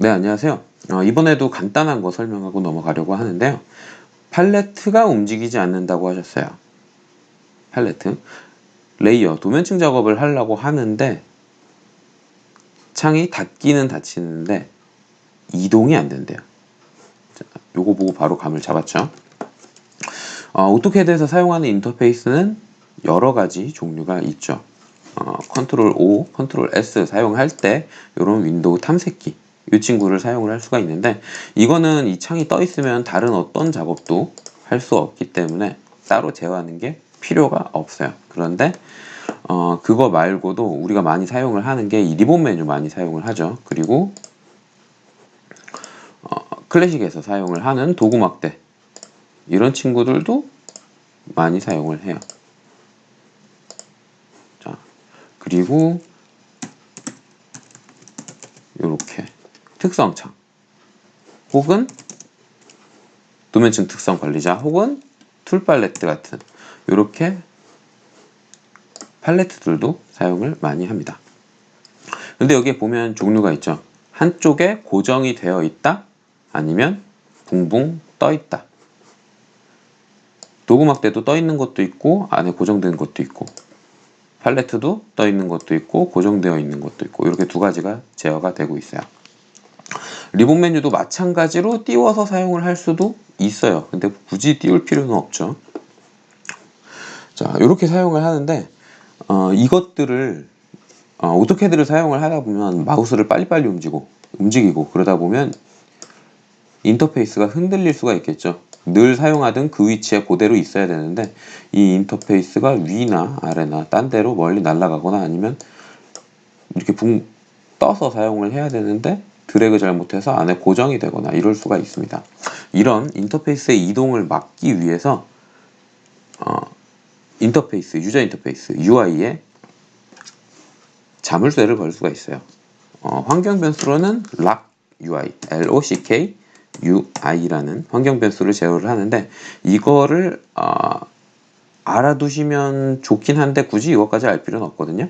네, 안녕하세요. 이번에도 간단한 거 설명하고 넘어가려고 하는데요. 팔레트가 움직이지 않는다고 하셨어요. 팔레트. 레이어, 도면층 작업을 하려고 하는데 창이 닫기는 닫히는데 이동이 안 된대요. 자, 요거 보고 바로 감을 잡았죠. 오토캐드에서 사용하는 인터페이스는 여러 가지 종류가 있죠. 컨트롤 O, 컨트롤 S 사용할 때 이런 윈도우 탐색기 이 친구를 사용을 할 수가 있는데, 이거는 이 창이 떠 있으면 다른 어떤 작업도 할 수 없기 때문에 따로 제어하는 게 필요가 없어요. 그런데 그거 말고도 우리가 많이 사용을 하는 게 이 리본 메뉴 많이 사용을 하죠. 그리고 클래식에서 사용을 하는 도구 막대 이런 친구들도 많이 사용을 해요. 자, 그리고 이렇게 특성창 혹은 도면층 특성 관리자 혹은 툴 팔레트 같은 이렇게 팔레트들도 사용을 많이 합니다. 근데 여기에 보면 종류가 있죠. 한쪽에 고정이 되어 있다, 아니면 붕붕 떠 있다. 도구막대도 떠 있는 것도 있고 안에 고정된 것도 있고, 팔레트도 떠 있는 것도 있고 고정되어 있는 것도 있고, 이렇게 두 가지가 제어가 되고 있어요. 리본 메뉴도 마찬가지로 띄워서 사용을 할 수도 있어요. 근데 굳이 띄울 필요는 없죠. 자, 이렇게 사용을 하는데 이것들을 오토캐드를 사용을 하다 보면 마우스를 빨리빨리 움직이고 그러다 보면 인터페이스가 흔들릴 수가 있겠죠. 늘 사용하던 그 위치에 그대로 있어야 되는데 이 인터페이스가 위나 아래나 딴 데로 멀리 날아가거나 아니면 이렇게 붕 떠서 사용을 해야 되는데 드래그 잘못해서 안에 고정이 되거나 이럴 수가 있습니다. 이런 인터페이스의 이동을 막기 위해서 인터페이스, 유저 인터페이스, UI에 자물쇠를 걸 수가 있어요. 환경 변수로는 lock UI, LOCK UI라는 환경 변수를 제어를 하는데, 이거를 알아두시면 좋긴 한데 굳이 이것까지 알 필요는 없거든요.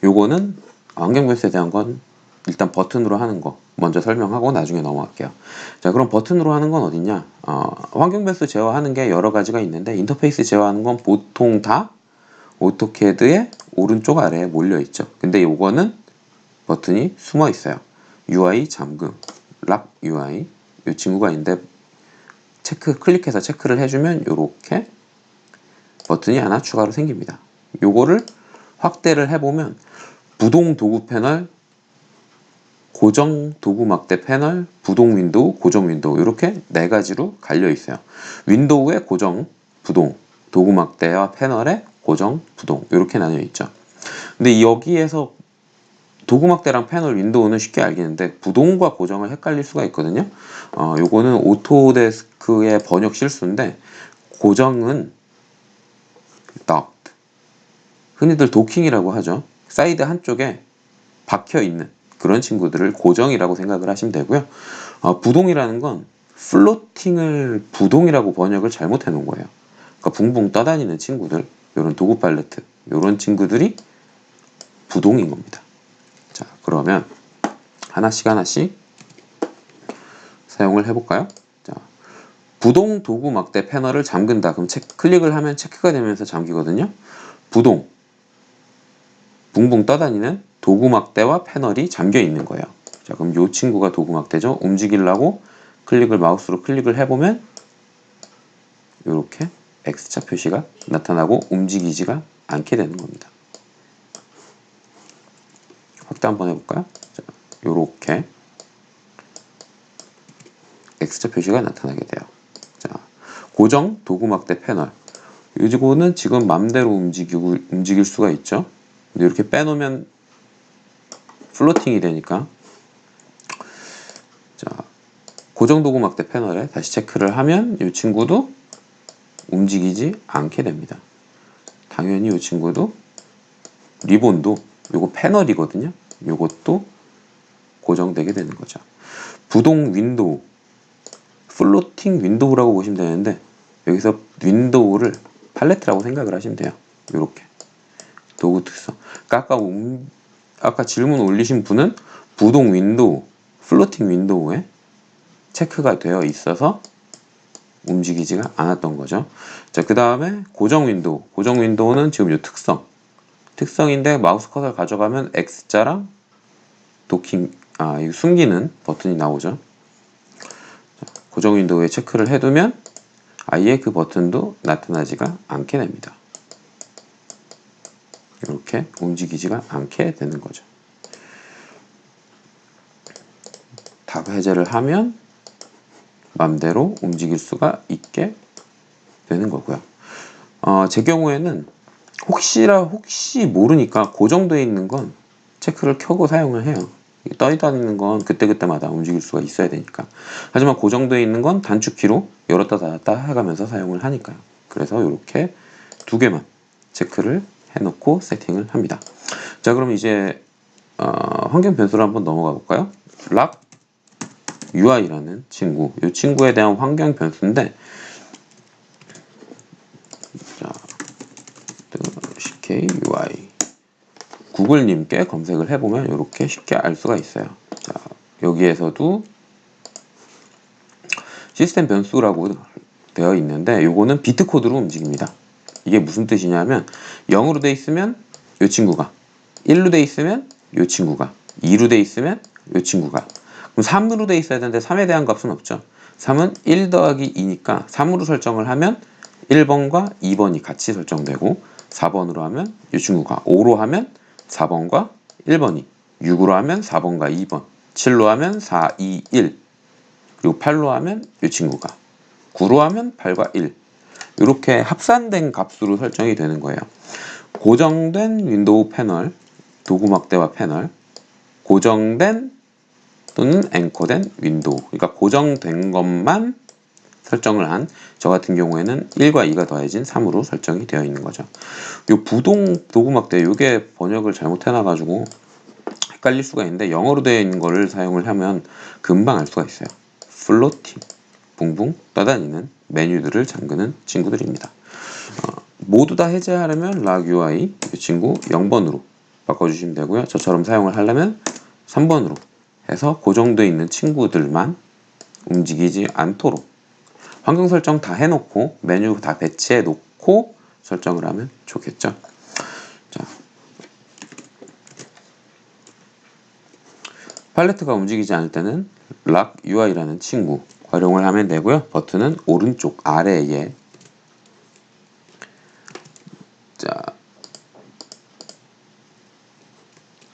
요거는 환경 변수에 대한 건 일단 버튼으로 하는 거 먼저 설명하고 나중에 넘어갈게요. 자, 그럼 버튼으로 하는 건 어딨냐? 환경 변수 제어하는 게 여러 가지가 있는데 인터페이스 제어하는 건 보통 다 오토캐드의 오른쪽 아래에 몰려 있죠. 근데 요거는 버튼이 숨어 있어요. UI 잠금, 락 UI 이 친구가 있는데 클릭해서 체크를 해주면 요렇게 버튼이 하나 추가로 생깁니다. 요거를 확대를 해보면 부동 도구 패널, 고정 도구 막대 패널, 부동 윈도우, 고정 윈도우 이렇게 네 가지로 갈려 있어요. 윈도우의 고정, 부동, 도구 막대와 패널의 고정, 부동 이렇게 나뉘어 있죠. 근데 여기에서 도구 막대랑 패널, 윈도우는 쉽게 알겠는데 부동과 고정을 헷갈릴 수가 있거든요. 요거는 오토데스크의 번역 실수인데, 고정은 docked, 흔히들 도킹이라고 하죠. 사이드 한쪽에 박혀 있는 그런 친구들을 고정이라고 생각을 하시면 되고요. 부동이라는 건 플로팅을 부동이라고 번역을 잘못해 놓은 거예요. 그러니까 붕붕 떠다니는 친구들, 요런 도구 팔레트, 요런 친구들이 부동인 겁니다. 자, 그러면 하나씩 사용을 해볼까요? 자, 부동 도구 막대 패널을 잠근다. 그럼 클릭을 하면 체크가 되면서 잠기거든요. 부동, 붕붕 떠다니는 도구 막대와 패널이 잠겨 있는 거예요. 자, 그럼 이 친구가 도구 막대죠. 움직이려고 마우스로 클릭을 해보면 이렇게 X자 표시가 나타나고 움직이지가 않게 되는 겁니다. 확대 한번 해볼까요? 자, 이렇게 X자 표시가 나타나게 돼요. 자, 고정 도구 막대 패널. 이거는 지금 맘대로 움직일 수가 있죠. 근데 이렇게 빼놓으면 플로팅이 되니까. 자, 고정 도구 막대 패널에 다시 체크를 하면 이 친구도 움직이지 않게 됩니다. 당연히 이 친구도 리본도 요거 패널이거든요. 요것도 고정되게 되는 거죠. 부동 윈도우, 플로팅 윈도우라고 보시면 되는데 여기서 윈도우를 팔레트라고 생각을 하시면 돼요. 요렇게 도구 특성. 그러니까 아까 질문 올리신 분은 부동 윈도우 플로팅 윈도우에 체크가 되어 있어서 움직이지가 않았던 거죠. 자, 그 다음에 고정 윈도우. 고정 윈도우는 지금 이 특성인데 마우스 커서를 가져가면 X자랑 도킹, 이거 숨기는 버튼이 나오죠. 자, 고정 윈도우에 체크를 해두면 아예 그 버튼도 나타나지가 않게 됩니다. 이렇게 움직이지가 않게 되는 거죠. tab 해제를 하면 맘대로 움직일 수가 있게 되는 거고요. 제 경우에는 혹시 모르니까 고정되어 있는 건 체크를 켜고 사용을 해요. 떠 있는 건 그때그때마다 움직일 수가 있어야 되니까. 하지만 고정되어 있는 건 단축키로 열었다 닫았다 해가면서 사용을 하니까요. 그래서 이렇게 두 개만 체크를 해놓고 세팅을 합니다. 자, 그럼 이제 환경 변수로 한번 넘어가 볼까요? 락 UI라는 친구, 이 친구에 대한 환경 변수인데, 자, CKUI 구글님께 검색을 해보면 이렇게 쉽게 알 수가 있어요. 자, 여기에서도 시스템 변수라고 되어 있는데 요거는 비트 코드로 움직입니다. 이게 무슨 뜻이냐면 0으로 돼 있으면 이 친구가, 1로 돼 있으면 이 친구가, 2로 돼 있으면 이 친구가, 그럼 3으로 돼 있어야 되는데 3에 대한 값은 없죠. 3은 1 더하기 2니까 3으로 설정을 하면 1번과 2번이 같이 설정되고, 4번으로 하면 이 친구가, 5로 하면 4번과 1번이, 6으로 하면 4번과 2번, 7로 하면 4, 2, 1, 그리고 8로 하면 이 친구가, 9로 하면 8과 1, 이렇게 합산된 값으로 설정이 되는 거예요. 고정된 윈도우 패널, 도구 막대와 패널, 고정된 또는 앵커된 윈도우, 그러니까 고정된 것만 설정을 한, 저 같은 경우에는 1과 2가 더해진 3으로 설정이 되어 있는 거죠. 요 부동 도구 막대, 요게 번역을 잘못해놔가지고 헷갈릴 수가 있는데, 영어로 되어 있는 거를 사용을 하면 금방 알 수가 있어요. 플로팅, 붕붕 떠다니는 메뉴들을 잠그는 친구들입니다. 모두 다 해제하려면 락UI 이 친구 0번으로 바꿔주시면 되고요. 저처럼 사용을 하려면 3번으로 해서 고정되어 있는 친구들만 움직이지 않도록 환경 설정 다 해놓고 메뉴 다 배치해 놓고 설정을 하면 좋겠죠. 자, 팔레트가 움직이지 않을 때는 락UI라는 친구 활용을 하면 되고요. 버튼은 오른쪽 아래에, 자,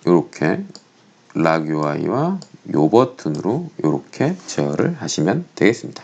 이렇게 락UI와 요 버튼으로 이렇게 제어를 하시면 되겠습니다.